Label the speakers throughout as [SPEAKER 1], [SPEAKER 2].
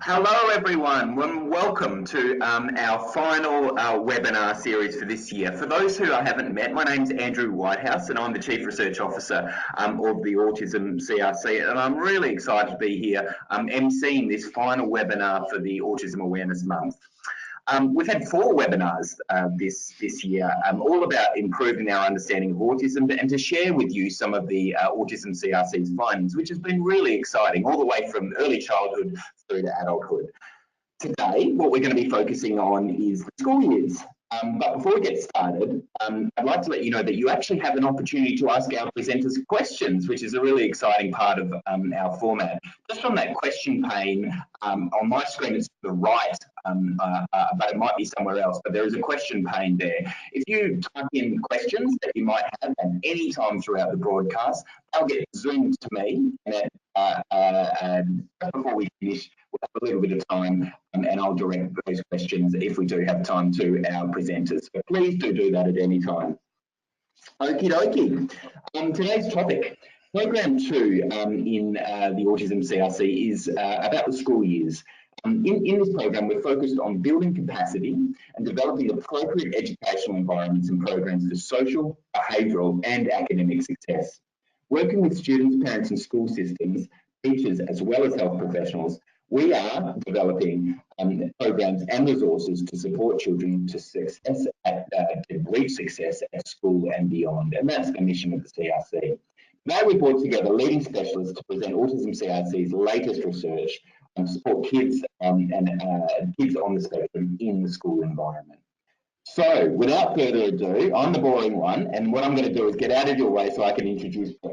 [SPEAKER 1] Hello everyone, welcome to our final webinar series for this year. For those who I haven't met, my name's Andrew Whitehouse and I'm the Chief Research Officer of the Autism CRC, and I'm really excited to be here emceeing this final webinar for the Autism Awareness Month. We've had 4 webinars this year, all about improving our understanding of autism and to share with you some of the Autism CRC's findings, which has been really exciting, all the way from early childhood through to adulthood. Today, what we're going to be focusing on is the school years. But before we get started, I'd like to let you know that you actually have an opportunity to ask our presenters questions, which is a really exciting part of our format. Just on that question pane, on my screen it's to the right, but it might be somewhere else, but there is a question pane there. If you type in questions that you might have at any time throughout the broadcast, they'll get zoomed to me, and before we finish, we'll have a little bit of time, and I'll direct those questions, if we do have time, to our presenters. But please do that at any time. Okie dokie. Today's topic, Program 2 in the Autism CRC, is about the school years. In this program, we're focused on building capacity and developing appropriate educational environments and programs for social, behavioural and academic success. Working with students, parents and school systems, teachers as well as health professionals, we are developing programs and resources to support children to reach success at school and beyond, and that's the mission of the CRC. Now we brought together leading specialists to present Autism CRC's latest research and support kids and kids on the spectrum in the school environment. So, without further ado, I'm the boring one, and what I'm going to do is get out of your way so I can introduce Beth.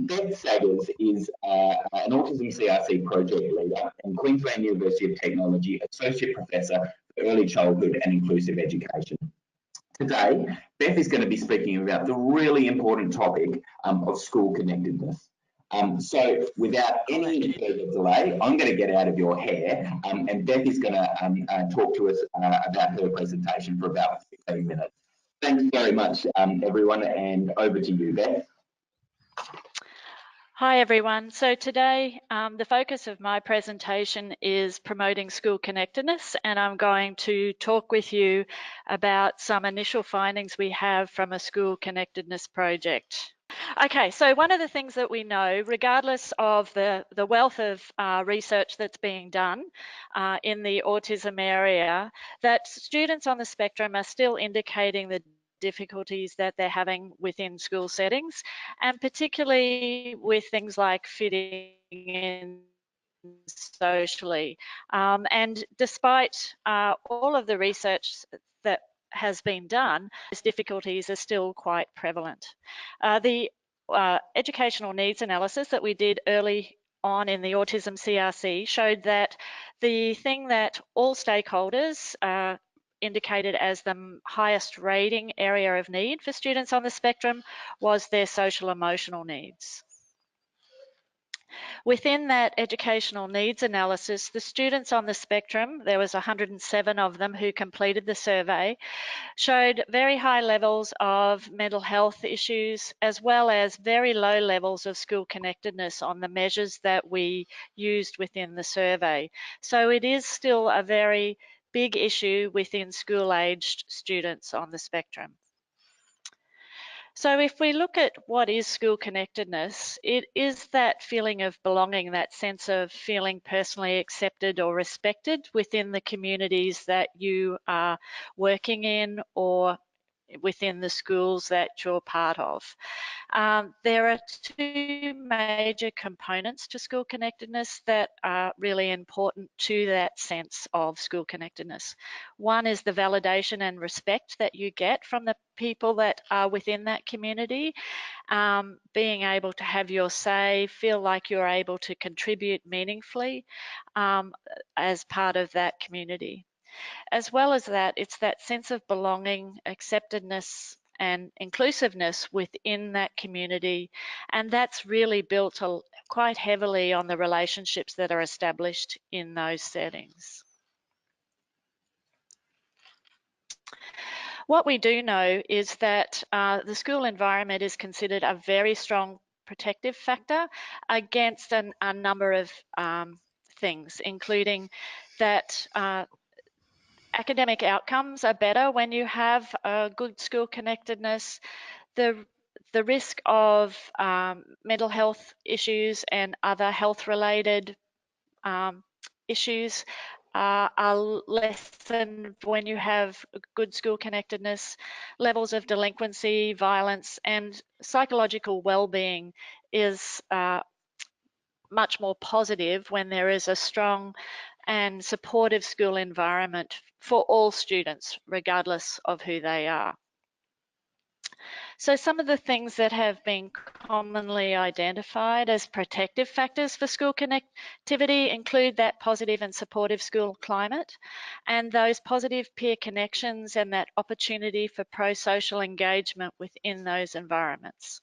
[SPEAKER 1] Beth Saggers is an Autism CRC project leader and Queensland University of Technology Associate Professor for Early Childhood and Inclusive Education. Today, Beth is going to be speaking about the really important topic of school connectedness. So without any further delay, I'm going to get out of your hair, and Beth is going to talk to us about her presentation for about 15 minutes. Thanks very much, everyone, and over to you, Beth.
[SPEAKER 2] Hi everyone. So today the focus of my presentation is promoting school connectedness, and I'm going to talk with you about some initial findings we have from a school connectedness project. Okay, so one of the things that we know, regardless of the wealth of research that's being done in the autism area, that students on the spectrum are still indicating the difficulties that they're having within school settings, and particularly with things like fitting in socially. And despite all of the research that has been done, these difficulties are still quite prevalent. The educational needs analysis that we did early on in the Autism CRC showed that the thing that all stakeholders indicated as the highest rating area of need for students on the spectrum was their social emotional needs. Within that educational needs analysis, the students on the spectrum, there was 107 of them who completed the survey, showed very high levels of mental health issues as well as very low levels of school connectedness on the measures that we used within the survey. So it is still a very big issue within school-aged students on the spectrum. So if we look at what is school connectedness, it is that feeling of belonging, that sense of feeling personally accepted or respected within the communities that you are working in or within the schools that you're part of. There are 2 major components to school connectedness that are really important to that sense of school connectedness. One is the validation and respect that you get from the people that are within that community, being able to have your say, feel like you're able to contribute meaningfully as part of that community. As well as that, it's that sense of belonging, acceptedness and inclusiveness within that community, and that's really built quite heavily on the relationships that are established in those settings. What we do know is that the school environment is considered a very strong protective factor against a number of things, including that academic outcomes are better when you have good school connectedness. The risk of mental health issues and other health-related issues are lessened when you have good school connectedness. Levels of delinquency, violence, and psychological well-being is much more positive when there is a strong and supportive school environment for all students, regardless of who they are. So some of the things that have been commonly identified as protective factors for school connectivity include that positive and supportive school climate, and those positive peer connections and that opportunity for pro-social engagement within those environments.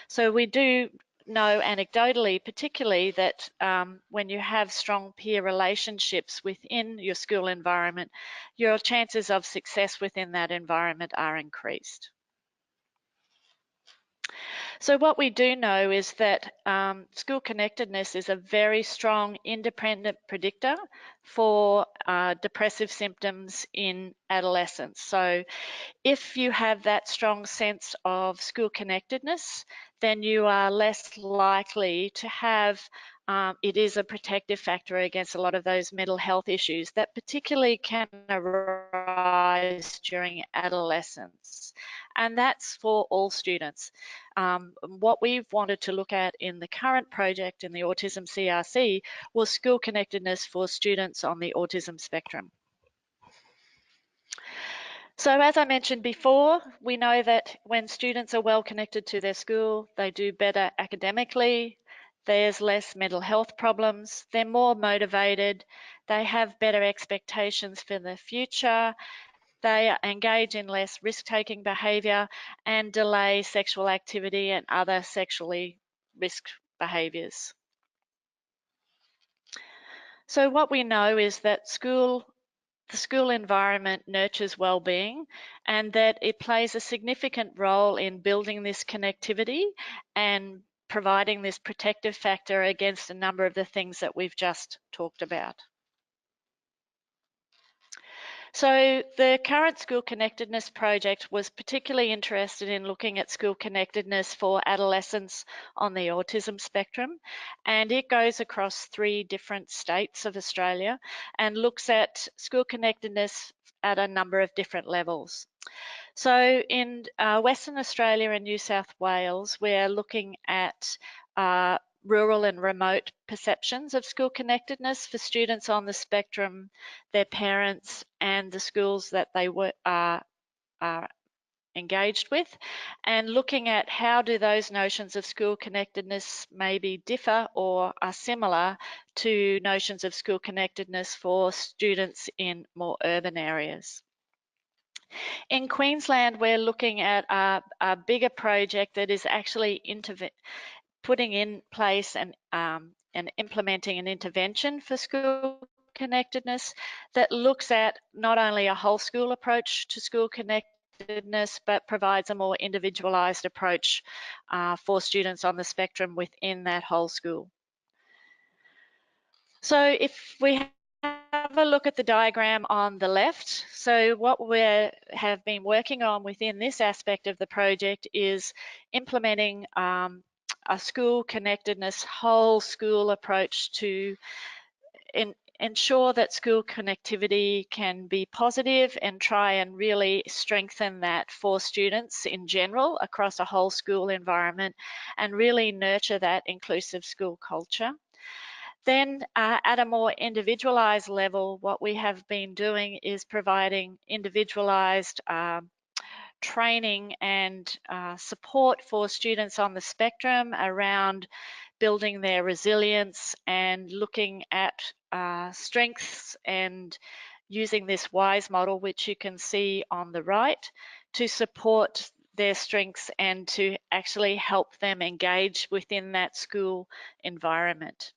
[SPEAKER 2] So we do know anecdotally, particularly, that when you have strong peer relationships within your school environment, your chances of success within that environment are increased. So what we do know is that school connectedness is a very strong independent predictor for depressive symptoms in adolescence. So if you have that strong sense of school connectedness, then you are less likely to have, it is a protective factor against a lot of those mental health issues that particularly can arise during adolescence. And that's for all students. What we've wanted to look at in the current project in the Autism CRC was school connectedness for students on the autism spectrum. So as I mentioned before, we know that when students are well connected to their school, they do better academically, there's less mental health problems, they're more motivated, they have better expectations for the future, they engage in less risk-taking behaviour and delay sexual activity and other sexually risk behaviours. So what we know is that the school environment nurtures well-being and that it plays a significant role in building this connectivity and providing this protective factor against a number of the things that we've just talked about. So the current school connectedness project was particularly interested in looking at school connectedness for adolescents on the autism spectrum, and it goes across 3 different states of Australia and looks at school connectedness at a number of different levels. So in Western Australia and New South Wales, we're looking at rural and remote perceptions of school connectedness for students on the spectrum, their parents, and the schools that they are engaged with, and looking at how do those notions of school connectedness maybe differ or are similar to notions of school connectedness for students in more urban areas. In Queensland, we're looking at a bigger project that is actually putting in place and implementing an intervention for school connectedness that looks at not only a whole school approach to school connectedness, but provides a more individualised approach for students on the spectrum within that whole school. So if we have a look at the diagram on the left, so what we have been working on within this aspect of the project is implementing a school connectedness whole school approach to ensure that school connectivity can be positive and try and really strengthen that for students in general across a whole school environment and really nurture that inclusive school culture. Then at a more individualized level, what we have been doing is providing individualized training and support for students on the spectrum around building their resilience and looking at strengths and using this WISE model, which you can see on the right, to support their strengths and to actually help them engage within that school environment.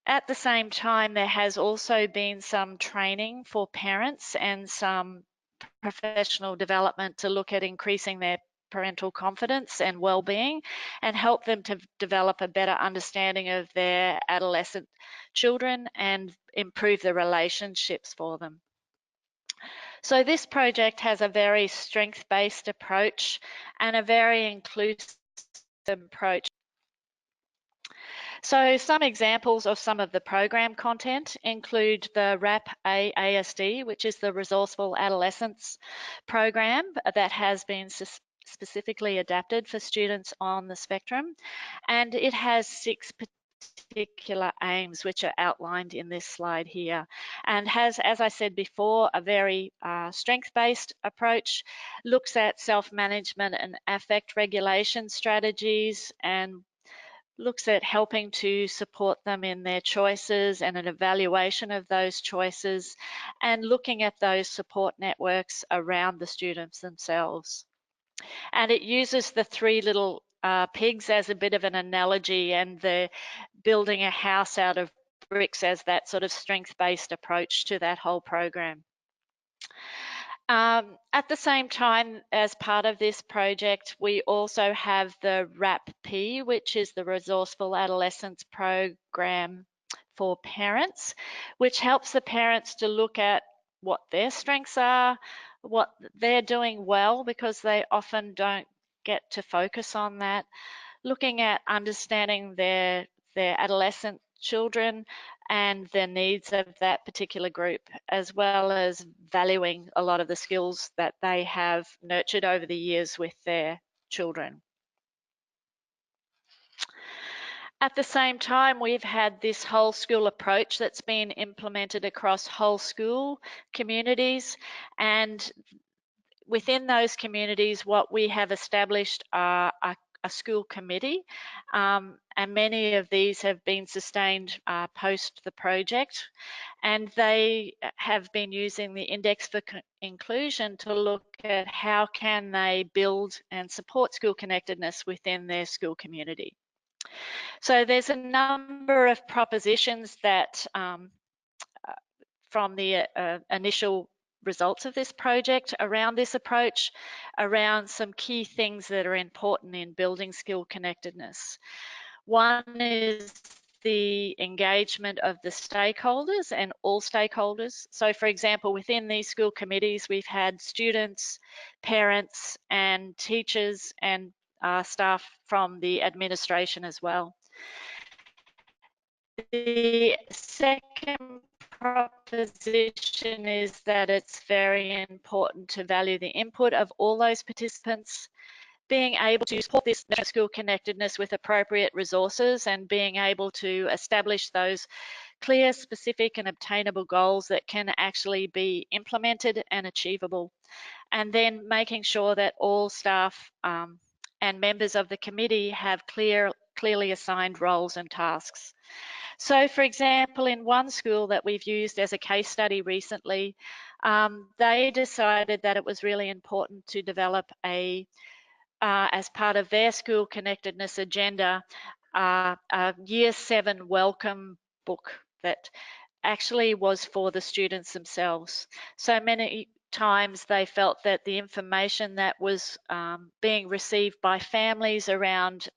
[SPEAKER 2] At the same time, there has also been some training for parents and some professional development to look at increasing their parental confidence and well-being, and help them to develop a better understanding of their adolescent children and improve the relationships for them. So this project has a very strength-based approach and a very inclusive approach. So some examples of some of the program content include the RAP-A ASD, which is the Resourceful Adolescence program that has been specifically adapted for students on the spectrum, and it has 6 particular aims which are outlined in this slide here, and has, as I said before, a very strength-based approach, looks at self-management and affect regulation strategies, and looks at helping to support them in their choices and an evaluation of those choices, and looking at those support networks around the students themselves. And it uses the 3 little pigs as a bit of an analogy, and the building a house out of bricks as that sort of strength-based approach to that whole program. At the same time, as part of this project, we also have the RAP-P, which is the Resourceful Adolescence Program for Parents, which helps the parents to look at what their strengths are, what they're doing well, because they often don't get to focus on that, looking at understanding their adolescent children and the needs of that particular group, as well as valuing a lot of the skills that they have nurtured over the years with their children. At the same time, we've had this whole school approach that's been implemented across whole school communities, and within those communities, what we have established are a school committee, and many of these have been sustained post the project, and they have been using the Index for Inclusion to look at how can they build and support school connectedness within their school community. So there's a number of propositions that from the initial results of this project around this approach, around some key things that are important in building skill connectedness. One is the engagement of the stakeholders and all stakeholders. So for example, within these school committees, we've had students, parents, and teachers and staff from the administration as well. The second proposition is that it's very important to value the input of all those participants, being able to support this school connectedness with appropriate resources, and being able to establish those clear, specific and obtainable goals that can actually be implemented and achievable. And then making sure that all staff and members of the committee have clearly assigned roles and tasks. So for example, in one school that we've used as a case study recently, they decided that it was really important to develop as part of their school connectedness agenda, a Year 7 welcome book that actually was for the students themselves. So many times they felt that the information that was being received by families around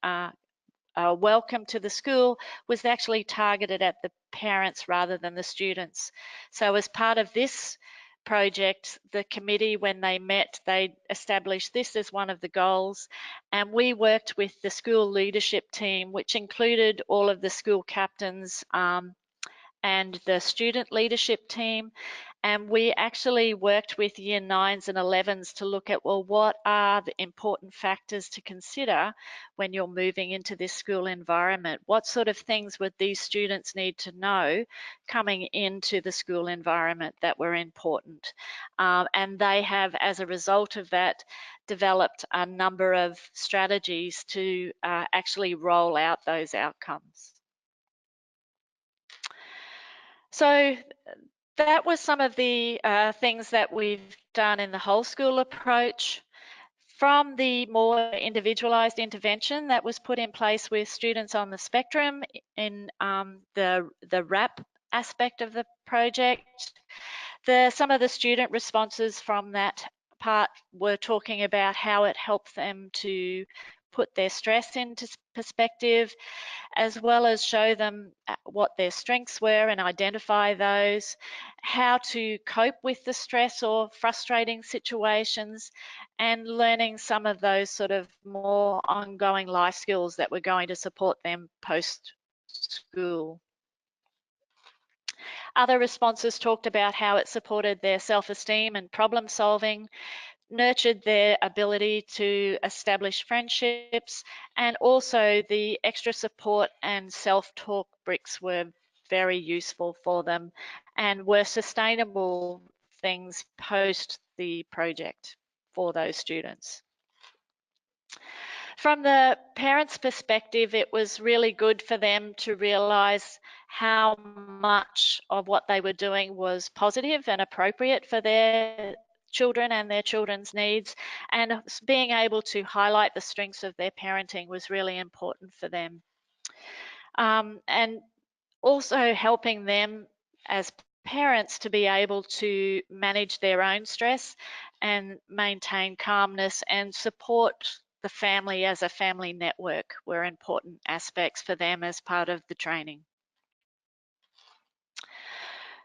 [SPEAKER 2] welcome to the school was actually targeted at the parents rather than the students. So as part of this project, the committee, when they met, they established this as one of the goals, and we worked with the school leadership team, which included all of the school captains and the student leadership team. And we actually worked with year 9s and 11s to look at, well, what are the important factors to consider when you're moving into this school environment? What sort of things would these students need to know coming into the school environment that were important? And they have, as a result of that, developed a number of strategies to actually roll out those outcomes. So that was some of the things that we've done in the whole school approach. From the more individualised intervention that was put in place with students on the spectrum in the RAP aspect of the project, some of the student responses from that part were talking about how it helped them to put their stress into perspective, as well as show them what their strengths were and identify those, how to cope with the stress or frustrating situations, and learning some of those sort of more ongoing life skills that were going to support them post-school. Other responses talked about how it supported their self-esteem and problem solving, nurtured their ability to establish friendships, and also the extra support and self-talk bricks were very useful for them and were sustainable things post the project for those students. From the parents' perspective, it was really good for them to realise how much of what they were doing was positive and appropriate for their children and their children's needs, and being able to highlight the strengths of their parenting was really important for them. And also helping them as parents to be able to manage their own stress and maintain calmness and support the family as a family network were important aspects for them as part of the training.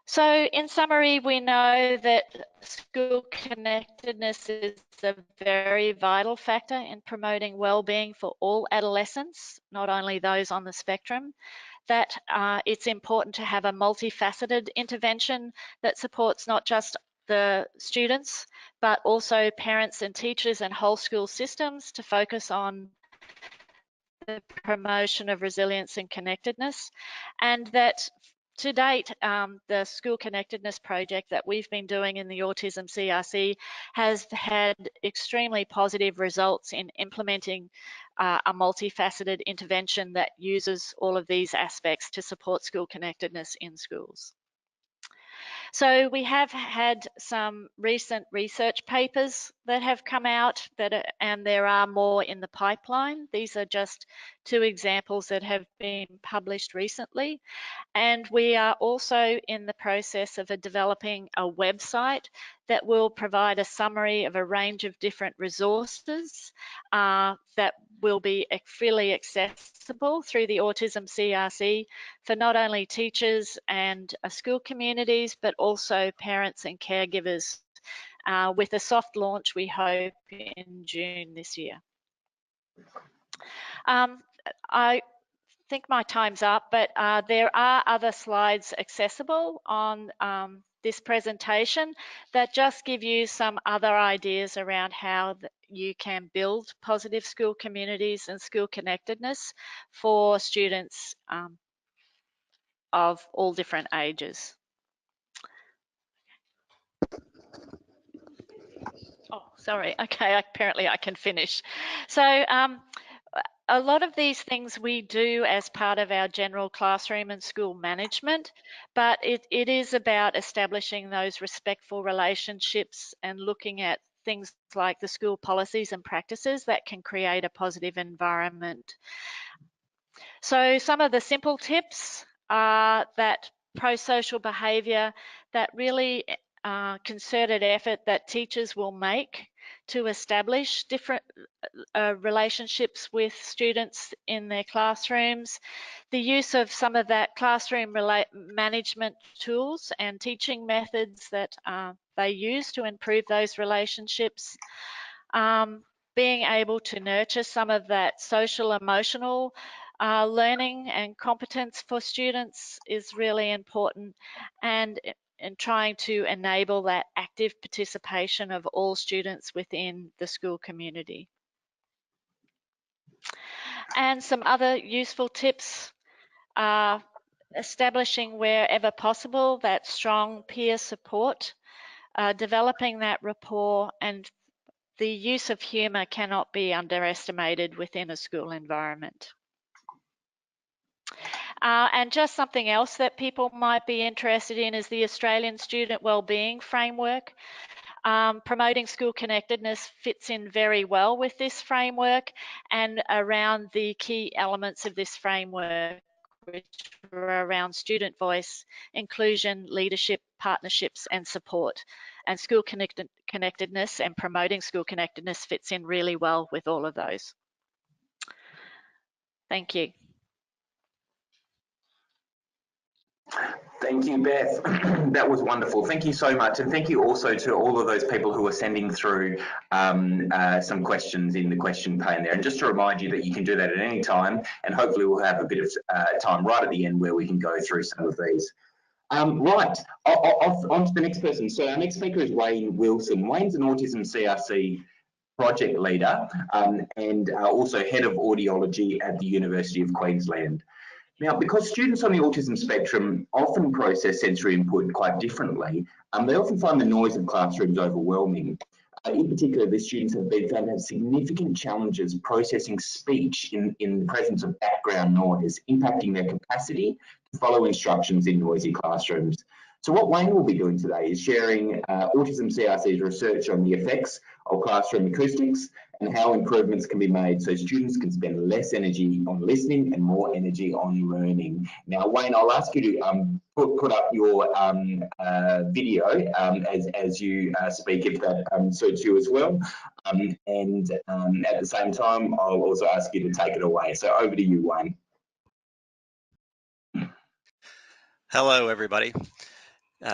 [SPEAKER 2] So in summary, we know that school connectedness is a very vital factor in promoting well-being for all adolescents, not only those on the spectrum, that it's important to have a multifaceted intervention that supports not just the students, but also parents and teachers and whole school systems to focus on the promotion of resilience and connectedness, and that to date, the school connectedness project that we've been doing in the Autism CRC has had extremely positive results in implementing a multifaceted intervention that uses all of these aspects to support school connectedness in schools. So we have had some recent research papers that have come out and there are more in the pipeline. These are just two examples that have been published recently. And we are also in the process of developing a website that will provide a summary of a range of different resources that will be freely accessible through the Autism CRC for not only teachers and school communities, but also parents and caregivers, with a soft launch, we hope, in June this year. I think my time's up, but there are other slides accessible on this presentation that just give you some other ideas around how you can build positive school communities and school connectedness for students of all different ages. Oh, sorry. Okay, apparently I can finish. So a lot of these things we do as part of our general classroom and school management, but it is about establishing those respectful relationships and looking at things like the school policies and practices that can create a positive environment. So some of the simple tips are that pro-social behaviour, that really concerted effort that teachers will make to establish different relationships with students in their classrooms, the use of some of that classroom management tools and teaching methods that they use to improve those relationships, being able to nurture some of that social emotional learning and competence for students is really important, and trying to enable that active participation of all students within the school community. And some other useful tips are establishing wherever possible that strong peer support, developing that rapport, and the use of humour cannot be underestimated within a school environment. And just something else that people might be interested in is the Australian Student Wellbeing Framework. Promoting school connectedness fits in very well with this framework and around the key elements of this framework, which are around student voice, inclusion, leadership, partnerships, and support. and school connectedness and promoting school connectedness fits in really well with all of those. Thank you.
[SPEAKER 1] Thank you, Beth. That was wonderful. Thank you so much. And thank you also to all of those people who are sending through some questions in the question pane there. And just to remind you that you can do that at any time, and hopefully we'll have a bit of time right at the end where we can go through some of these. Right, on to the next person. So our next speaker is Wayne Wilson. Wayne's an Autism CRC project leader and also head of audiology at the University of Queensland. Now, because students on the autism spectrum often process sensory input quite differently, they often find the noise of classrooms overwhelming. In particular, the students have been found to have significant challenges processing speech in the presence of background noise, impacting their capacity to follow instructions in noisy classrooms. So what Wayne will be doing today is sharing Autism CRC's research on the effects of classroom acoustics and how improvements can be made so students can spend less energy on listening and more energy on learning. Now, Wayne, I'll ask you to put up your video as you speak, if that suits you as well. And at the same time, I'll also ask you to take it away. So over to you, Wayne.
[SPEAKER 3] Hello, everybody.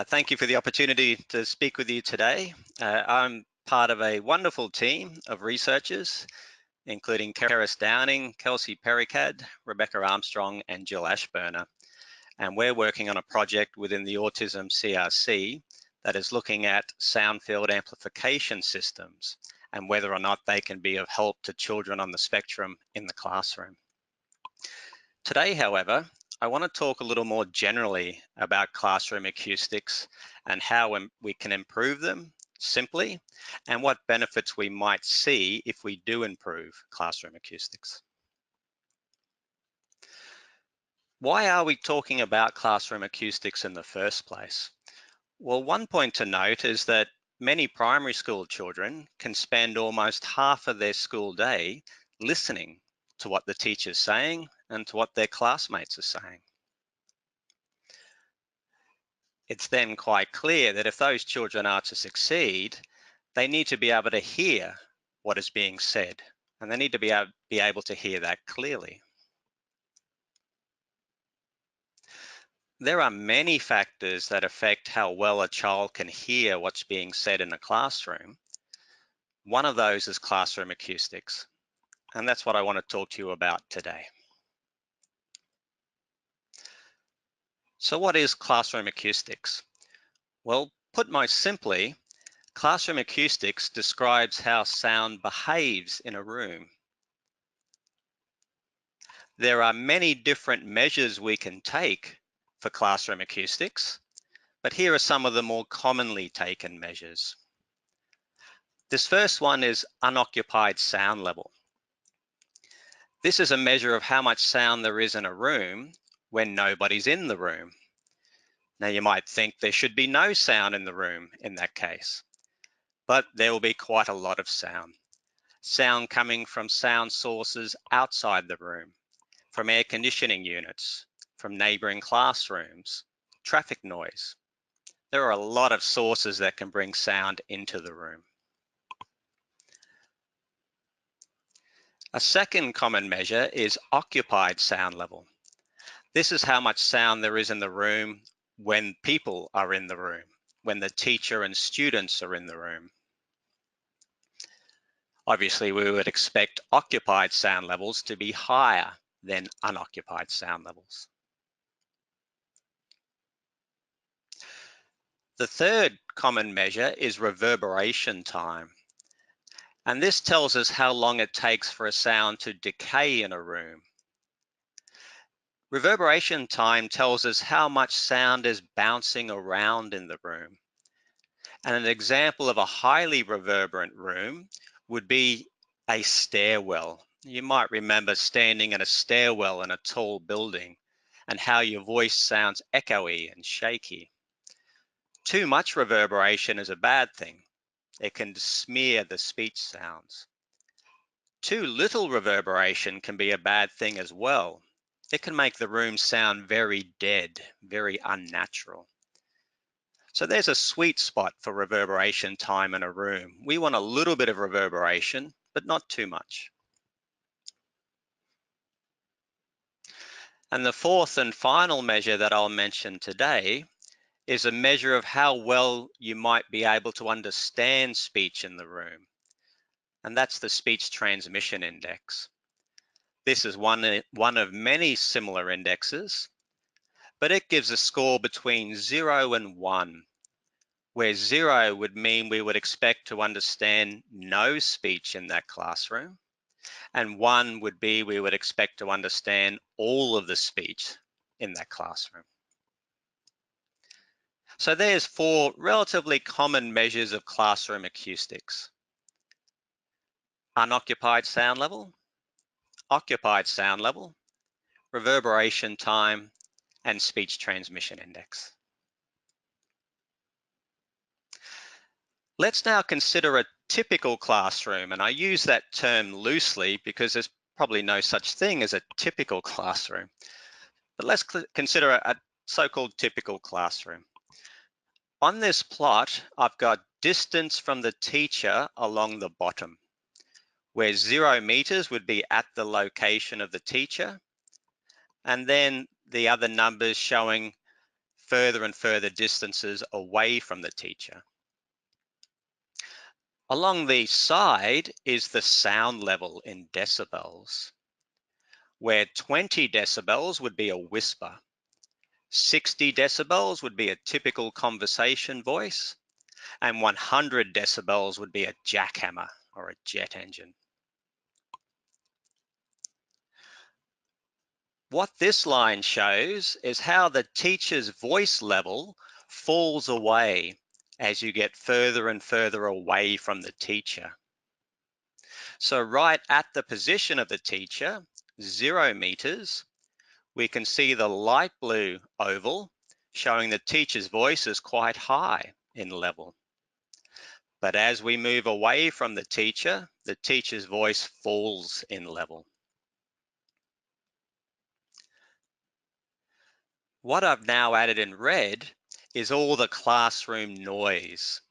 [SPEAKER 3] Thank you for the opportunity to speak with you today. I'm part of a wonderful team of researchers, including Keris Downing, Kelsey Pericad, Rebecca Armstrong, and Jill Ashburner. And we're working on a project within the Autism CRC that is looking at sound field amplification systems and whether or not they can be of help to children on the spectrum in the classroom. Today, however, I want to talk a little more generally about classroom acoustics and how we can improve them simply, and what benefits we might see if we do improve classroom acoustics. Why are we talking about classroom acoustics in the first place? Well, one point to note is that many primary school children can spend almost half of their school day listening to what the teacher's saying and to what their classmates are saying. It's then quite clear that if those children are to succeed, they need to be able to hear what is being said, and they need to be able to hear that clearly. There are many factors that affect how well a child can hear what's being said in a classroom. One of those is classroom acoustics, and that's what I want to talk to you about today. So what is classroom acoustics? Well, put most simply, classroom acoustics describes how sound behaves in a room. There are many different measures we can take for classroom acoustics, but here are some of the more commonly taken measures. This first one is unoccupied sound level. This is a measure of how much sound there is in a room when nobody's in the room. Now you might think there should be no sound in the room in that case, but there will be quite a lot of sound. Sound coming from sound sources outside the room, from air conditioning units, from neighboring classrooms, traffic noise. There are a lot of sources that can bring sound into the room. A second common measure is occupied sound level. This is how much sound there is in the room when people are in the room, when the teacher and students are in the room. Obviously, we would expect occupied sound levels to be higher than unoccupied sound levels. The third common measure is reverberation time. And this tells us how long it takes for a sound to decay in a room. Reverberation time tells us how much sound is bouncing around in the room. And an example of a highly reverberant room would be a stairwell. You might remember standing in a stairwell in a tall building and how your voice sounds echoey and shaky. Too much reverberation is a bad thing. It can smear the speech sounds. Too little reverberation can be a bad thing as well. It can make the room sound very dead, very unnatural. So there's a sweet spot for reverberation time in a room. We want a little bit of reverberation, but not too much. And the fourth and final measure that I'll mention today is a measure of how well you might be able to understand speech in the room. And that's the speech transmission index. This is one of many similar indexes, but it gives a score between 0 and 1, where 0 would mean we would expect to understand no speech in that classroom, and 1 would be we would expect to understand all of the speech in that classroom. So there's 4 relatively common measures of classroom acoustics: unoccupied sound level, occupied sound level, reverberation time, and speech transmission index. Let's now consider a typical classroom, and I use that term loosely because there's probably no such thing as a typical classroom. But let's consider a so-called typical classroom. On this plot, I've got distance from the teacher along the bottom, where 0 meters would be at the location of the teacher, and then the other numbers showing further and further distances away from the teacher. Along the side is the sound level in decibels, where 20 decibels would be a whisper, 60 decibels would be a typical conversation voice, and 100 decibels would be a jackhammer or a jet engine. What this line shows is how the teacher's voice level falls away as you get further and further away from the teacher. So right at the position of the teacher, 0 meters, we can see the light blue oval showing the teacher's voice is quite high in level. But as we move away from the teacher's voice falls in level. What I've now added in red is all the classroom noise.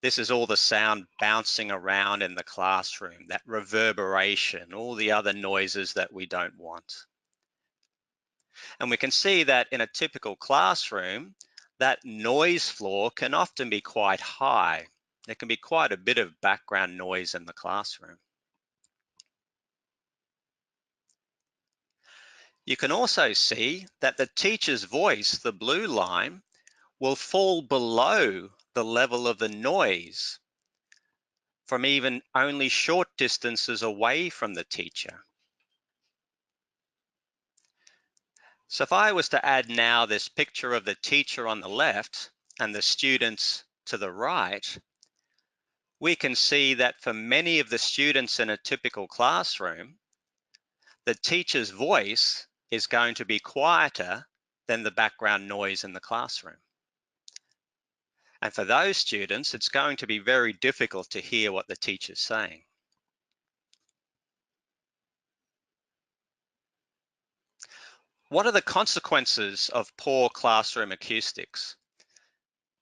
[SPEAKER 3] This is all the sound bouncing around in the classroom, that reverberation, all the other noises that we don't want. And we can see that in a typical classroom, that noise floor can often be quite high. There can be quite a bit of background noise in the classroom. You can also see that the teacher's voice, the blue line, will fall below the level of the noise from even only short distances away from the teacher. So if I was to add now this picture of the teacher on the left and the students to the right, we can see that for many of the students in a typical classroom, the teacher's voice is going to be quieter than the background noise in the classroom. And for those students, it's going to be very difficult to hear what the teacher's saying. What are the consequences of poor classroom acoustics?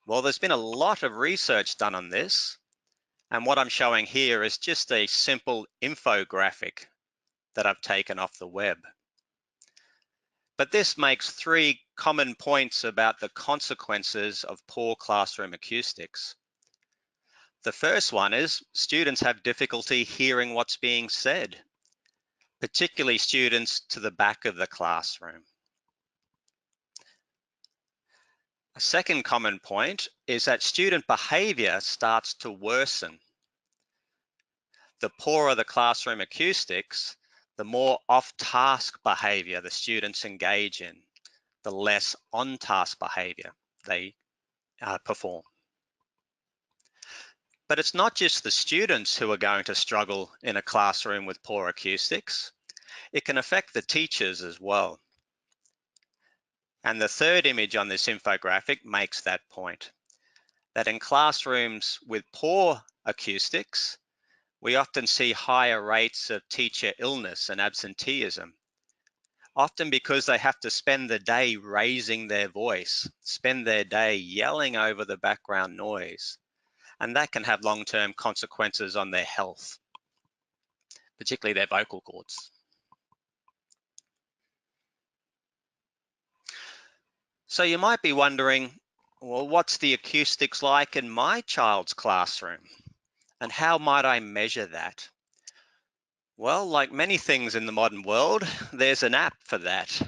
[SPEAKER 3] Well, there's been a lot of research done on this, and what I'm showing here is just a simple infographic that I've taken off the web. But this makes 3 common points about the consequences of poor classroom acoustics. The first one is students have difficulty hearing what's being said, particularly students to the back of the classroom. A second common point is that student behavior starts to worsen. The poorer the classroom acoustics, the more off-task behavior the students engage in, the less on-task behavior they perform. But it's not just the students who are going to struggle in a classroom with poor acoustics. It can affect the teachers as well. And the third image on this infographic makes that point, that in classrooms with poor acoustics, we often see higher rates of teacher illness and absenteeism, often because they have to spend the day raising their voice, spend their day yelling over the background noise, and that can have long-term consequences on their health, particularly their vocal cords. So you might be wondering, well, what's the acoustics like in my child's classroom? And how might I measure that? Well, like many things in the modern world, there's an app for that.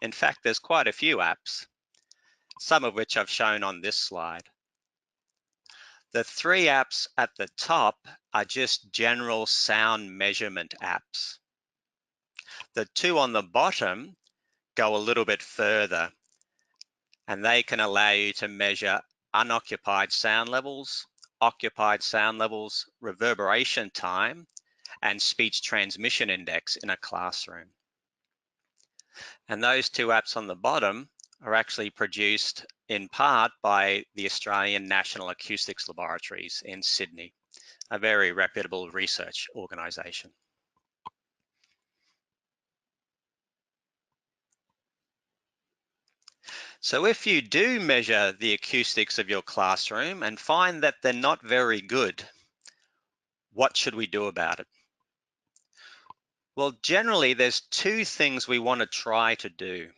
[SPEAKER 3] In fact, there's quite a few apps, some of which I've shown on this slide. The 3 apps at the top are just general sound measurement apps. The 2 on the bottom go a little bit further, and they can allow you to measure unoccupied sound levels, occupied sound levels, reverberation time, and speech transmission index in a classroom. And those 2 apps on the bottom are actually produced in part by the Australian National Acoustics Laboratories in Sydney, a very reputable research organisation. So if you do measure the acoustics of your classroom and find that they're not very good, what should we do about it? Well, generally there's 2 things we want to try to do.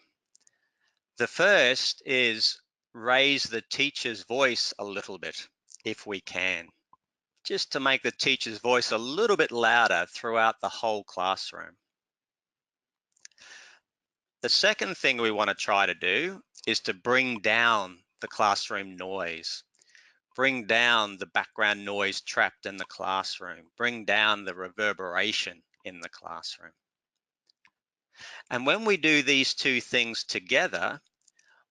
[SPEAKER 3] The first is raise the teacher's voice a little bit, if we can, just to make the teacher's voice a little bit louder throughout the whole classroom. The second thing we want to try to do is to bring down the classroom noise, bring down the background noise trapped in the classroom, bring down the reverberation in the classroom. And when we do these 2 things together,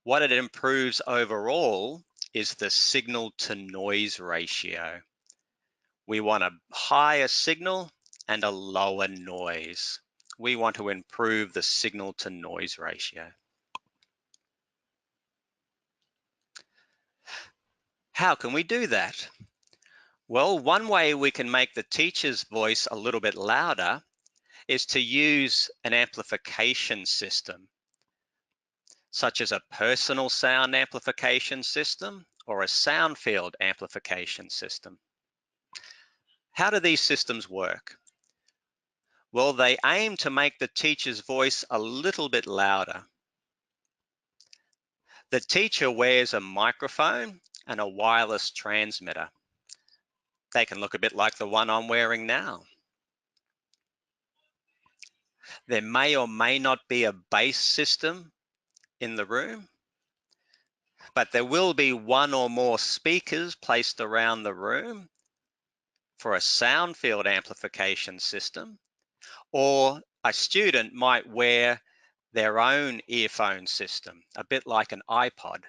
[SPEAKER 3] what it improves overall is the signal to noise ratio. We want a higher signal and a lower noise. We want to improve the signal to noise ratio. How can we do that? Well, one way we can make the teacher's voice a little bit louder is to use an amplification system, such as a personal sound amplification system or a sound field amplification system. How do these systems work? Well, they aim to make the teacher's voice a little bit louder. The teacher wears a microphone and a wireless transmitter. They can look a bit like the one I'm wearing now. There may or may not be a bass system in the room, but there will be 1 or more speakers placed around the room for a sound field amplification system, or a student might wear their own earphone system, a bit like an iPod,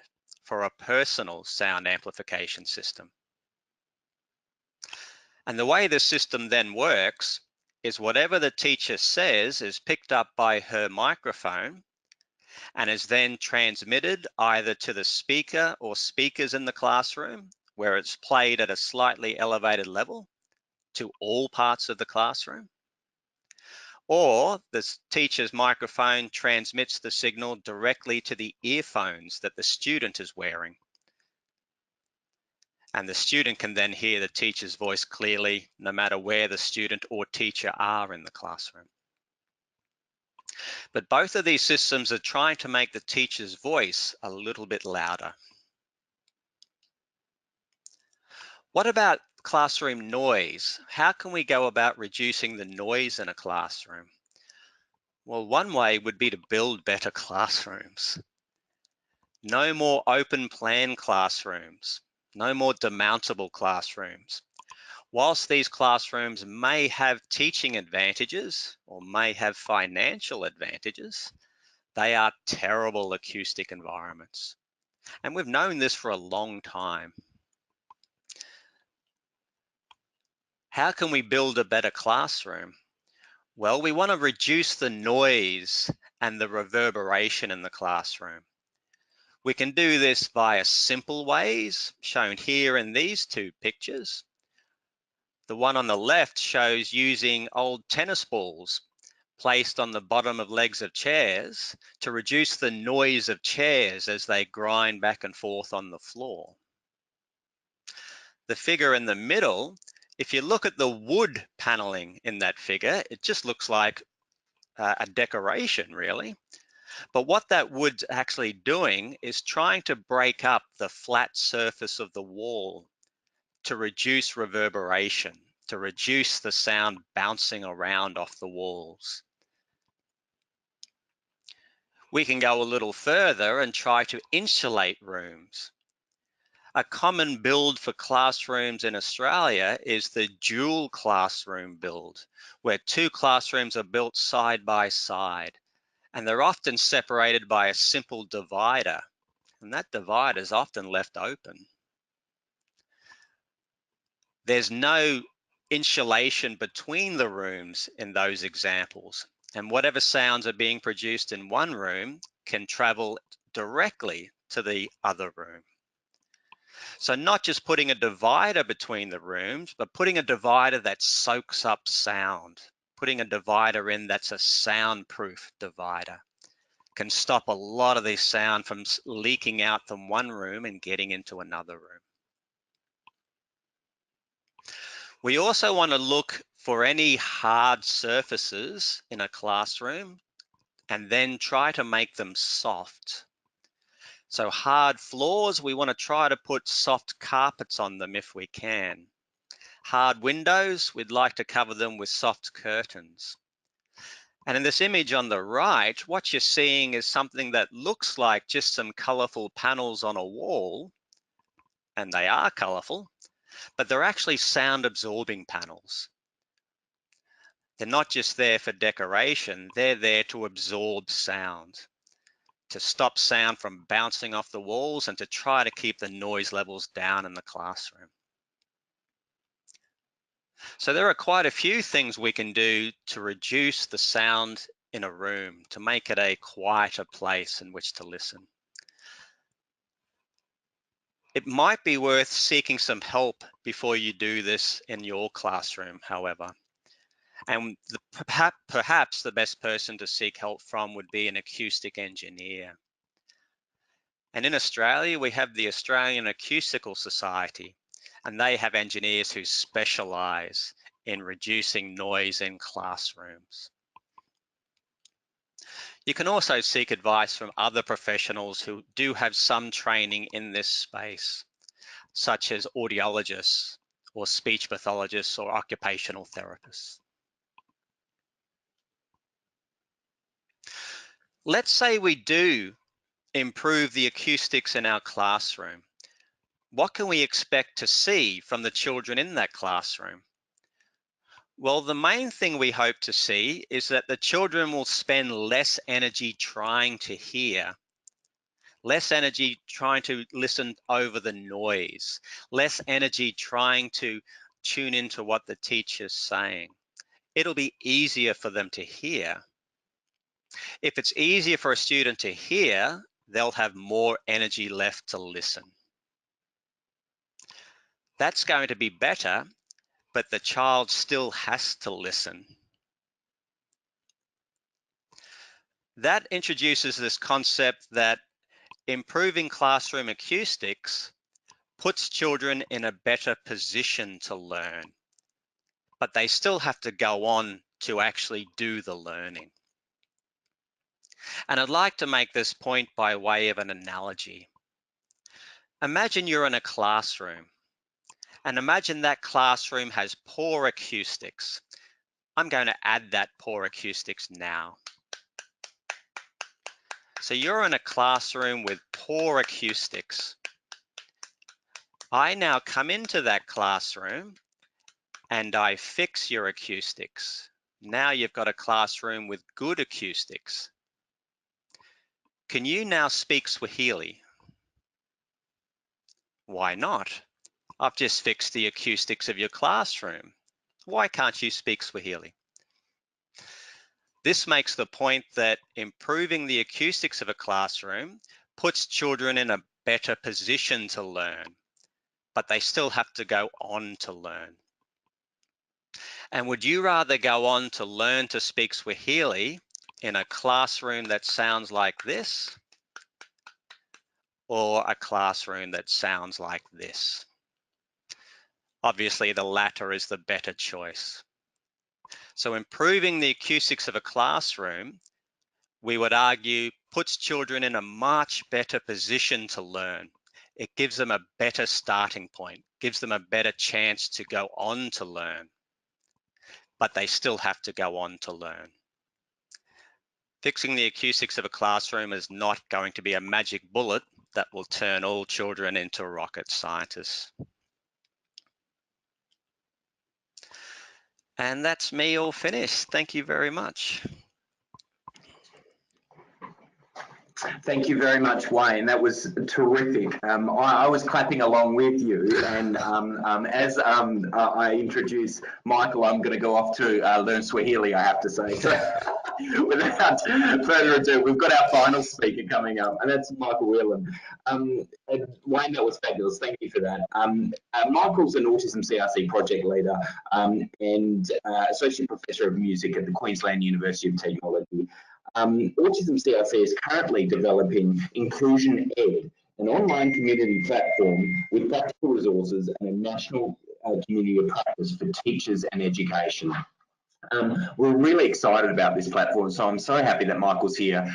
[SPEAKER 3] for a personal sound amplification system. And the way the system then works is whatever the teacher says is picked up by her microphone and is then transmitted either to the speaker or speakers in the classroom, where it's played at a slightly elevated level to all parts of the classroom, or the teacher's microphone transmits the signal directly to the earphones that the student is wearing. And the student can then hear the teacher's voice clearly, no matter where the student or teacher are in the classroom. But both of these systems are trying to make the teacher's voice a little bit louder. What about classroom noise? How can we go about reducing the noise in a classroom? Well, one way would be to build better classrooms. No more open plan classrooms, no more demountable classrooms. Whilst these classrooms may have teaching advantages or may have financial advantages, they are terrible acoustic environments. And we've known this for a long time. How can we build a better classroom? Well, we want to reduce the noise and the reverberation in the classroom. We can do this via simple ways, shown here in these 2 pictures. The one on the left shows using old tennis balls placed on the bottom of legs of chairs to reduce the noise of chairs as they grind back and forth on the floor. The figure in the middle, if you look at the wood paneling in that figure, it just looks like a decoration, really. But what that wood's actually doing is trying to break up the flat surface of the wall to reduce reverberation, to reduce the sound bouncing around off the walls. We can go a little further and try to insulate rooms. A common build for classrooms in Australia is the dual classroom build, where two classrooms are built side by side, and they're often separated by a simple divider, and that divider is often left open. There's no insulation between the rooms in those examples, and whatever sounds are being produced in one room can travel directly to the other room. So not just putting a divider between the rooms, but putting a divider that soaks up sound, putting a divider in that's a soundproof divider, can stop a lot of this sound from leaking out from one room and getting into another room. We also want to look for any hard surfaces in a classroom and then try to make them soft. So hard floors, we want to try to put soft carpets on them if we can. Hard windows, we'd like to cover them with soft curtains. And in this image on the right, what you're seeing is something that looks like just some colorful panels on a wall, and they are colorful, but they're actually sound absorbing panels. They're not just there for decoration, they're there to absorb sound, to stop sound from bouncing off the walls and to try to keep the noise levels down in the classroom. So there are quite a few things we can do to reduce the sound in a room, to make it a quieter place in which to listen. It might be worth seeking some help before you do this in your classroom, however. And perhaps the best person to seek help from would be an acoustic engineer. And in Australia, we have the Australian Acoustical Society, and they have engineers who specialise in reducing noise in classrooms. You can also seek advice from other professionals who do have some training in this space, such as audiologists or speech pathologists or occupational therapists. Let's say we do improve the acoustics in our classroom. What can we expect to see from the children in that classroom? Well, the main thing we hope to see is that the children will spend less energy trying to hear, less energy trying to listen over the noise, less energy trying to tune into what the teacher's saying. It'll be easier for them to hear. If it's easier for a student to hear, they'll have more energy left to listen. That's going to be better, but the child still has to listen. That introduces this concept that improving classroom acoustics puts children in a better position to learn, but they still have to go on to actually do the learning. And I'd like to make this point by way of an analogy. Imagine you're in a classroom, and imagine that classroom has poor acoustics. I'm going to add that poor acoustics now. So you're in a classroom with poor acoustics. I now come into that classroom and I fix your acoustics. Now you've got a classroom with good acoustics. Can you now speak Swahili? Why not? I've just fixed the acoustics of your classroom. Why can't you speak Swahili? This makes the point that improving the acoustics of a classroom puts children in a better position to learn, but they still have to go on to learn. And would you rather go on to learn to speak Swahili in a classroom that sounds like this, or a classroom that sounds like this? Obviously, the latter is the better choice. So improving the acoustics of a classroom, we would argue, puts children in a much better position to learn. It gives them a better starting point, gives them a better chance to go on to learn, but they still have to go on to learn. Fixing the acoustics of a classroom is not going to be a magic bullet that will turn all children into rocket scientists. And that's me all finished. Thank you very much.
[SPEAKER 1] Thank you very much, Wayne. That was terrific. I was clapping along with you, and as I introduce Michael, I'm going to go off to learn Swahili, I have to say. So without further ado, we've got our final speaker coming up, and that's Michael Whelan. Wayne, that was fabulous. Thank you for that. Michael's an Autism CRC project leader and Associate Professor of Music at the Queensland University of Technology. Autism CRC is currently developing Inclusion Ed, an online community platform with practical resources and a national community of practice for teachers and education. We're really excited about this platform, so I'm so happy that Michael's here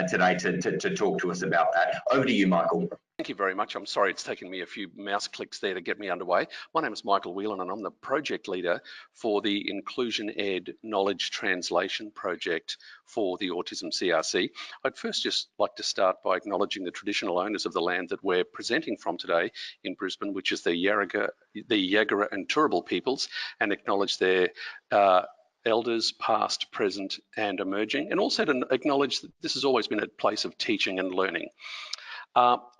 [SPEAKER 1] today to talk to us about that. Over to you, Michael.
[SPEAKER 4] Thank you very much. I'm sorry it's taken me a few mouse clicks there to get me underway. My name is Michael Whelan and I'm the project leader for the Inclusion Ed Knowledge Translation Project for the Autism CRC. I'd first just like to start by acknowledging the traditional owners of the land that we're presenting from today in Brisbane, which is the Yagara and Turrbal peoples, and acknowledge their elders past, present and emerging, and also to acknowledge that this has always been a place of teaching and learning.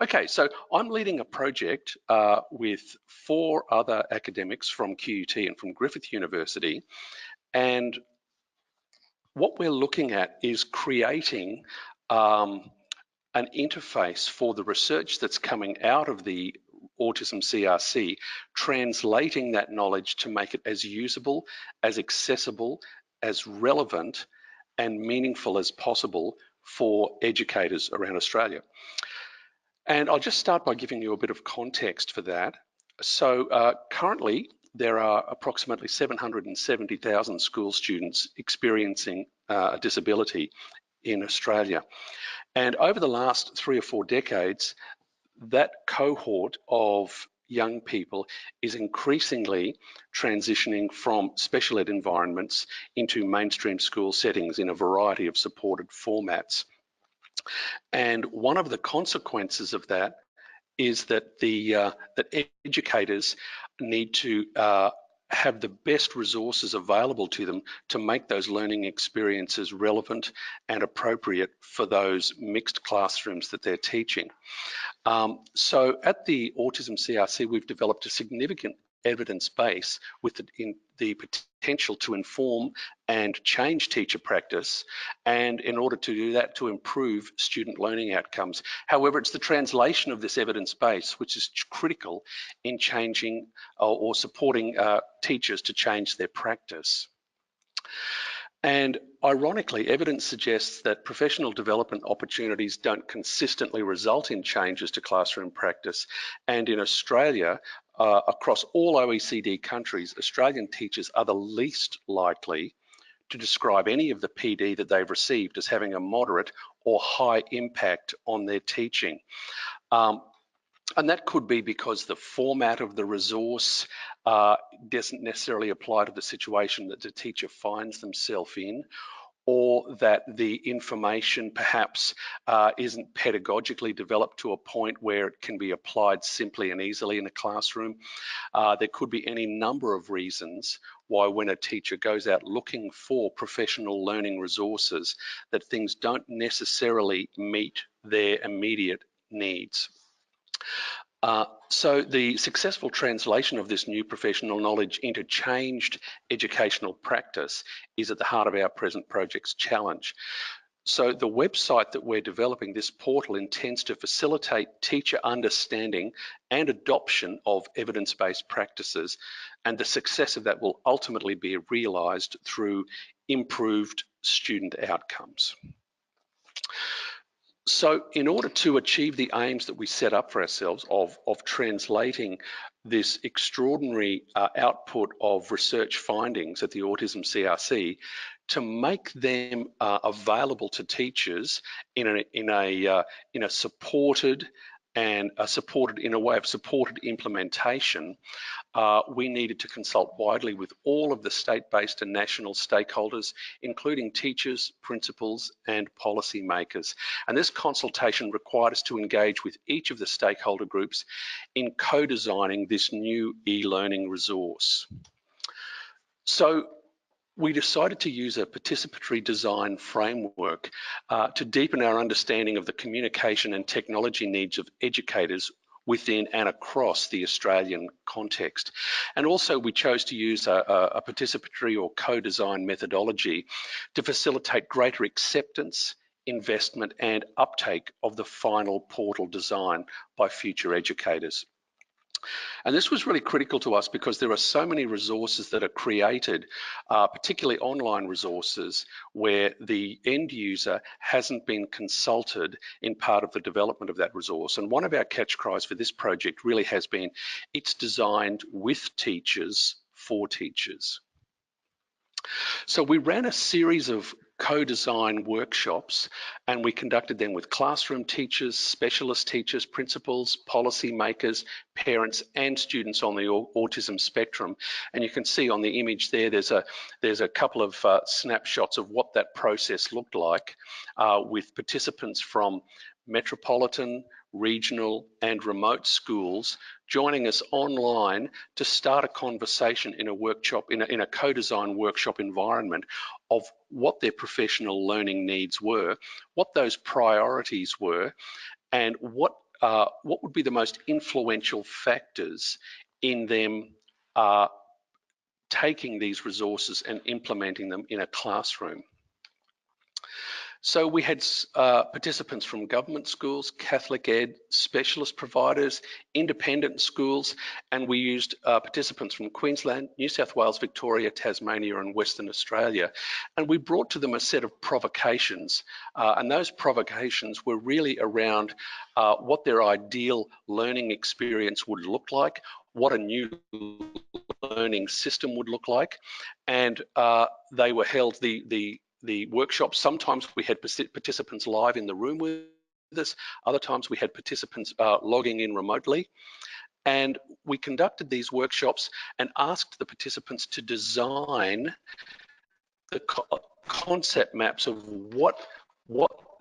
[SPEAKER 4] Okay, so I'm leading a project with 4 other academics from QUT and from Griffith University, and what we're looking at is creating an interface for the research that's coming out of the Autism CRC, translating that knowledge to make it as usable, as accessible, as relevant and meaningful as possible for educators around Australia. And I'll just start by giving you a bit of context for that. So currently, there are approximately 770,000 school students experiencing a disability in Australia. And over the last 3 or 4 decades, that cohort of young people is increasingly transitioning from special ed environments into mainstream school settings in a variety of supported formats. And one of the consequences of that is that that educators need to have the best resources available to them to make those learning experiences relevant and appropriate for those mixed classrooms that they're teaching. So at the Autism CRC, we've developed a significant evidence base with the potential to inform and change teacher practice, and in order to do that, to improve student learning outcomes. However, it's the translation of this evidence base which is critical in changing or supporting teachers to change their practice. And ironically, evidence suggests that professional development opportunities don't consistently result in changes to classroom practice. And in Australia, across all OECD countries, Australian teachers are the least likely to describe any of the PD that they've received as having a moderate or high impact on their teaching. And that could be because the format of the resource doesn't necessarily apply to the situation that the teacher finds themselves in, or that the information perhaps isn't pedagogically developed to a point where it can be applied simply and easily in a classroom. There could be any number of reasons why when a teacher goes out looking for professional learning resources, that things don't necessarily meet their immediate needs. So the successful translation of this new professional knowledge into changed educational practice is at the heart of our present project's challenge. So the website that we're developing, this portal, intends to facilitate teacher understanding and adoption of evidence-based practices and the success of that will ultimately be realised through improved student outcomes. So in order to achieve the aims that we set up for ourselves of translating this extraordinary output of research findings at the Autism CRC, to make them available to teachers in a supported and in a way of supported implementation, we needed to consult widely with all of the state-based and national stakeholders, including teachers, principals, and policymakers. And this consultation required us to engage with each of the stakeholder groups in co-designing this new e-learning resource. So we decided to use a participatory design framework to deepen our understanding of the communication and technology needs of educators within and across the Australian context. And also we chose to use a participatory or co-design methodology to facilitate greater acceptance, investment and uptake of the final portal design by future educators. And this was really critical to us because there are so many resources that are created, particularly online resources, where the end user hasn't been consulted in part of the development of that resource. And one of our catch cries for this project really has been, it's designed with teachers for teachers. So we ran a series of co-design workshops and we conducted them with classroom teachers, specialist teachers, principals, policymakers, parents and students on the autism spectrum. And you can see on the image there, there's a couple of snapshots of what that process looked like with participants from metropolitan, regional and remote schools joining us online to start a conversation in a workshop, in a co-design workshop environment of what their professional learning needs were, what those priorities were, and what would be the most influential factors in them taking these resources and implementing them in a classroom. So we had participants from government schools, Catholic ed, specialist providers, independent schools, and we used participants from Queensland, New South Wales, Victoria, Tasmania and Western Australia. And we brought to them a set of provocations. And those provocations were really around what their ideal learning experience would look like, what a new learning system would look like. And they were held, the workshops, sometimes we had participants live in the room with us, other times we had participants logging in remotely. And we conducted these workshops and asked the participants to design the concept maps of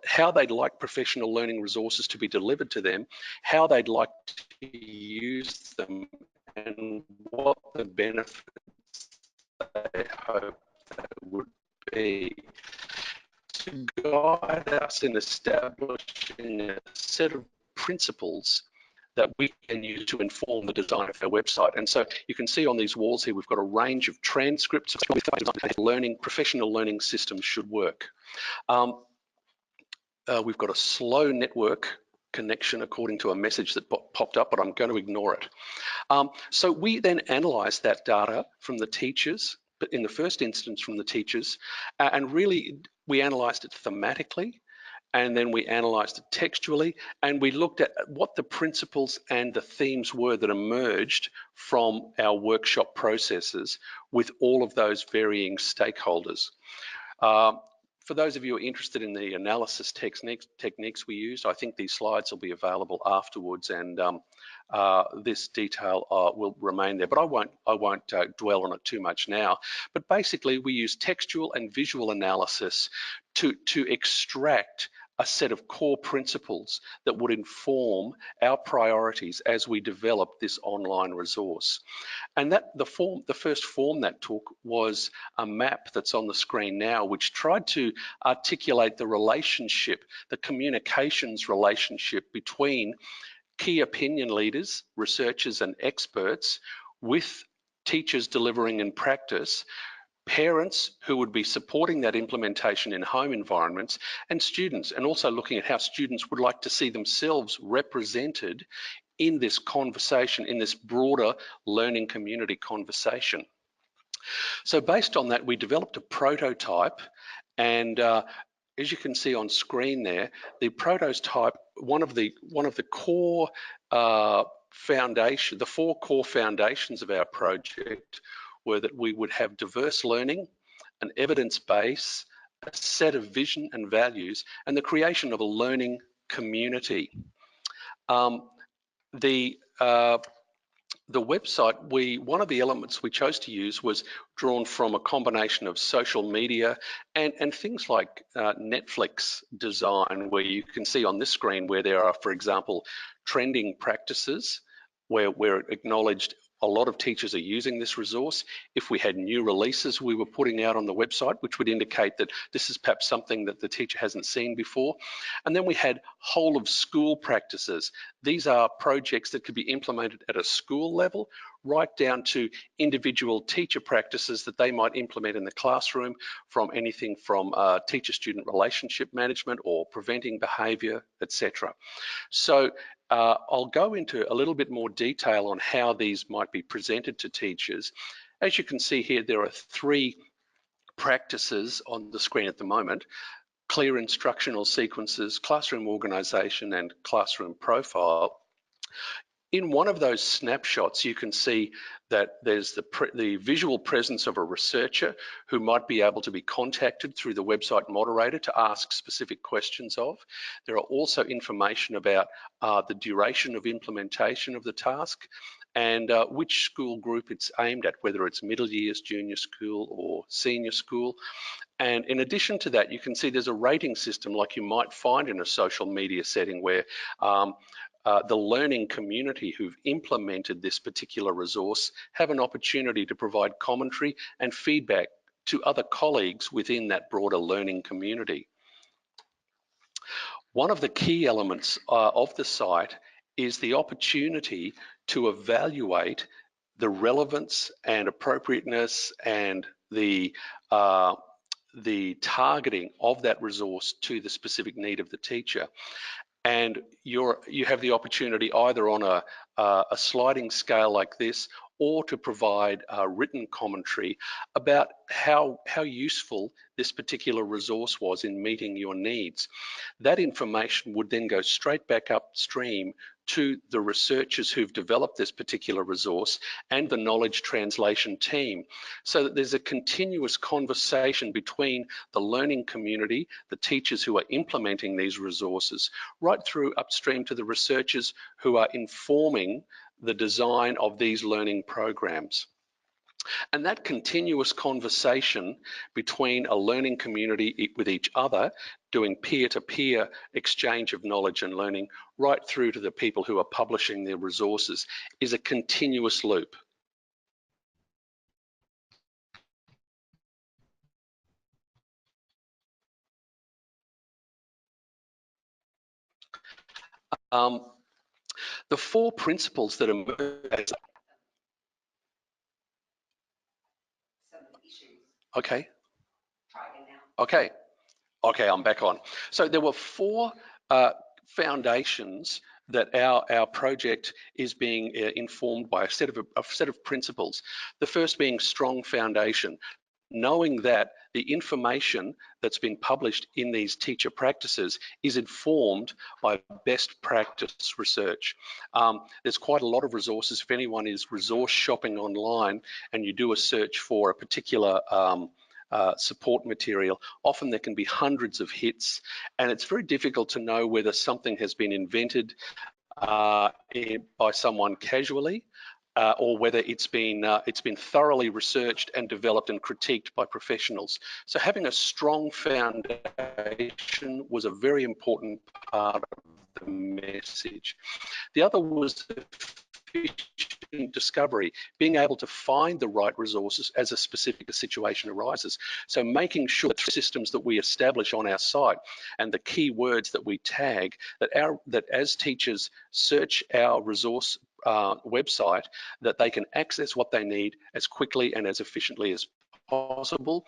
[SPEAKER 4] how they'd like professional learning resources to be delivered to them, how they'd like to use them, and what the benefits they hope they would be, to guide us in establishing a set of principles that we can use to inform the design of our website. And so you can see on these walls here, we've got a range of transcripts of learning, professional learning systems should work. We've got a slow network connection according to a message that popped up, but I'm going to ignore it. So we then analysed that data from the teachers, but in the first instance from the teachers, and really we analysed it thematically, and then we analysed it textually, and we looked at what the principles and the themes were that emerged from our workshop processes with all of those varying stakeholders. For those of you who are interested in the analysis techniques we used, I think these slides will be available afterwards, and this detail will remain there, but I won't dwell on it too much now. But basically, we use textual and visual analysis to extract a set of core principles that would inform our priorities as we develop this online resource. And that the first form that took was a map that's on the screen now, which tried to articulate the relationship, the communications relationship between key opinion leaders, researchers and experts with teachers delivering in practice, parents who would be supporting that implementation in home environments, and students, and also looking at how students would like to see themselves represented in this conversation, in this broader learning community conversation. So based on that, we developed a prototype, and as you can see on screen there, the prototype, one of the core the 4 core foundations of our project were that we would have diverse learning, an evidence base, a set of vision and values, and the creation of a learning community. The website, one of the elements we chose to use was drawn from a combination of social media and things like Netflix design, where you can see on this screen where there are, for example, trending practices where we're acknowledged a lot of teachers are using this resource. If we had new releases we were putting out on the website, which would indicate that this is perhaps something that the teacher hasn't seen before. And then we had whole of school practices. These are projects that could be implemented at a school level, right down to individual teacher practices that they might implement in the classroom, from anything from teacher-student relationship management or preventing behaviour, etc. So I'll go into a little bit more detail on how these might be presented to teachers. As you can see here, there are 3 practices on the screen at the moment: clear instructional sequences, classroom organisation, and classroom profile. In one of those snapshots, you can see that there's the visual presence of a researcher who might be able to be contacted through the website moderator to ask specific questions of. There are also information about the duration of implementation of the task and which school group it's aimed at, whether it's middle years, junior school, or senior school. And in addition to that, you can see there's a rating system like you might find in a social media setting, where the learning community who've implemented this particular resource have an opportunity to provide commentary and feedback to other colleagues within that broader learning community. One of the key elements of the site is the opportunity to evaluate the relevance and appropriateness and the targeting of that resource to the specific need of the teacher. And you have the opportunity either on a sliding scale like this, or to provide written commentary about how useful this particular resource was in meeting your needs. That information would then go straight back upstream to the researchers who've developed this particular resource and the knowledge translation team, so that there's a continuous conversation between the learning community, the teachers who are implementing these resources, right through upstream to the researchers who are informing the design of these learning programs. And that continuous conversation between a learning community with each other, doing peer-to-peer exchange of knowledge and learning, right through to the people who are publishing their resources, is a continuous loop. The 4 principles that emerge. Okay. Okay. Okay, I'm back on. So there were 4 foundations that our project is being informed by, a set of principles. The first being strong foundation, knowing that the information that's been published in these teacher practices is informed by best practice research. There's quite a lot of resources. If anyone is resource shopping online and you do a search for a particular support material, often there can be hundreds of hits, and it's very difficult to know whether something has been invented by someone casually, or whether it's been thoroughly researched and developed and critiqued by professionals. So having a strong foundation was a very important part of the message. The other was efficient discovery, being able to find the right resources as a specific situation arises. So making sure that the systems that we establish on our site and the key words that we tag, that as teachers search our resource website, that they can access what they need as quickly and as efficiently as possible.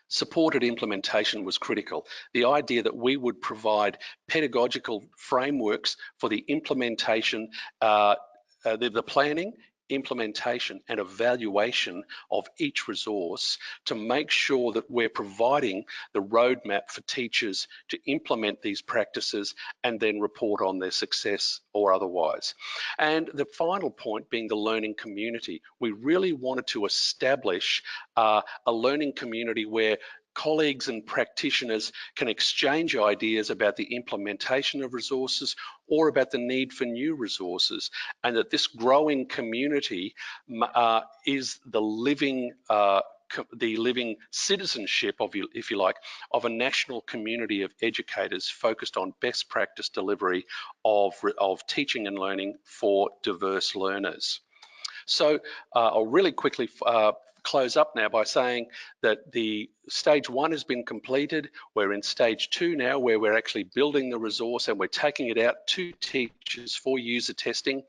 [SPEAKER 4] Supported implementation was critical. The idea that we would provide pedagogical frameworks for the implementation, the planning, implementation and evaluation of each resource to make sure that we're providing the roadmap for teachers to implement these practices and then report on their success or otherwise. And the final point being the learning community. We really wanted to establish a learning community where colleagues and practitioners can exchange ideas about the implementation of resources or about the need for new resources, and that this growing community is the living citizenship of, if you like, of a national community of educators focused on best practice delivery of teaching and learning for diverse learners. So I'll really quickly close up now by saying that the stage 1 has been completed. We're in stage 2 now, where we're actually building the resource and we're taking it out to teachers for user testing.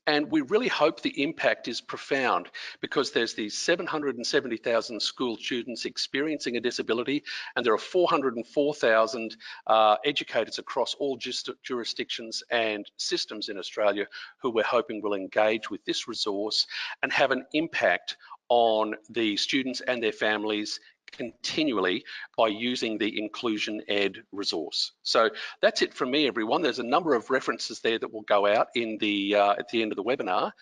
[SPEAKER 4] And we really hope the impact is profound, because there's these 770,000 school students experiencing a disability, and there are 404,000 educators across all jurisdictions and systems in Australia who we're hoping will engage with this resource and have an impact on the students and their families continually by using the Inclusion Ed resource. So that's it from me, everyone. There's a number of references there that will go out in the at the end of the webinar.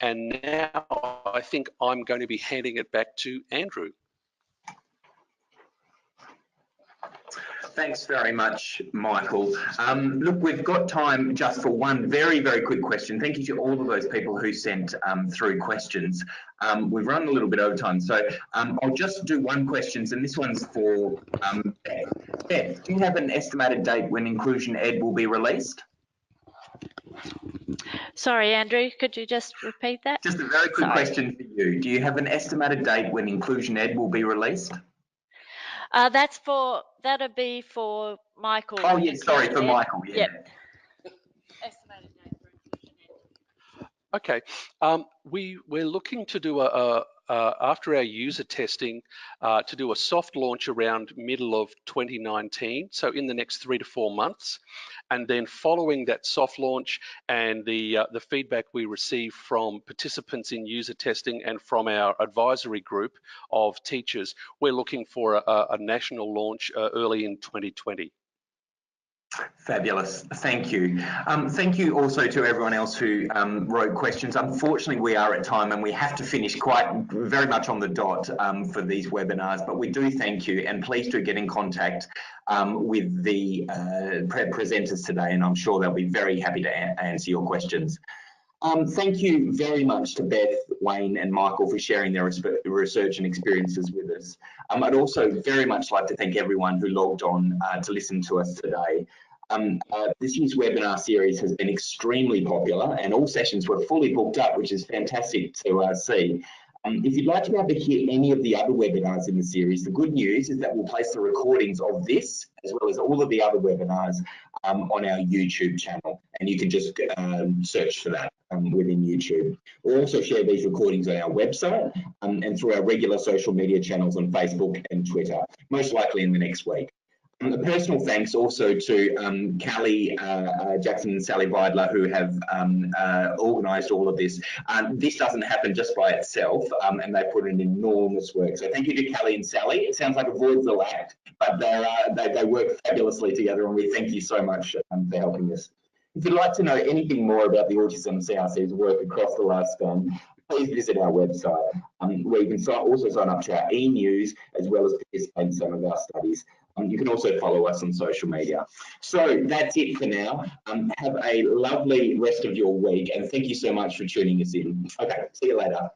[SPEAKER 4] And now I think I'm going to be handing it back to Andrew.
[SPEAKER 1] Thanks very much, Michael. Look, we've got time just for one very, very quick question. Thank you to all of those people who sent through questions. We've run a little bit over time, so I'll just do one question, and this one's for Beth. Beth, do you have an estimated date when Inclusion Ed will be released?
[SPEAKER 2] Sorry, Andrew, could you just repeat that?
[SPEAKER 1] Just a very quick question for you. Do you have an estimated date when Inclusion Ed will be released?
[SPEAKER 2] That'll be for Michael.
[SPEAKER 1] Oh, yes, sorry, for Michael, yeah.
[SPEAKER 2] Yep. Estimated date for Inclusion Ed.
[SPEAKER 4] Okay, we're looking to do after our user testing, to do a soft launch around middle of 2019, so in the next 3 to 4 months. And then following that soft launch and the feedback we receive from participants in user testing and from our advisory group of teachers, we're looking for a national launch early in 2020.
[SPEAKER 1] Fabulous, thank you. Thank you also to everyone else who wrote questions. Unfortunately, we are at time and we have to finish very much on the dot for these webinars, but we do thank you, and please do get in contact with the presenters today, and I'm sure they'll be very happy to answer your questions. Thank you very much to Beth, Wayne and Michael for sharing their research and experiences with us. I'd also very much like to thank everyone who logged on to listen to us today. This year's webinar series has been extremely popular and all sessions were fully booked up, which is fantastic to see. If you'd like to be able to hear any of the other webinars in the series, the good news is that we'll place the recordings of this as well as all of the other webinars on our YouTube channel, and you can just search for that within YouTube. We'll also share these recordings on our website and through our regular social media channels on Facebook and Twitter, most likely in the next week. A personal thanks also to Callie Jackson and Sally Vidler, who have organised all of this. This doesn't happen just by itself, and they put in enormous work. So thank you to Callie and Sally. It sounds like a vaudeville act, but they work fabulously together, and we thank you so much for helping us. If you'd like to know anything more about the Autism CRC's work across the lifespan, please visit our website, where you can also sign up to our e-news as well as participate in some of our studies. You can also follow us on social media. So that's it for now. Have a lovely rest of your week, and thank you so much for tuning us in. Okay, see you later.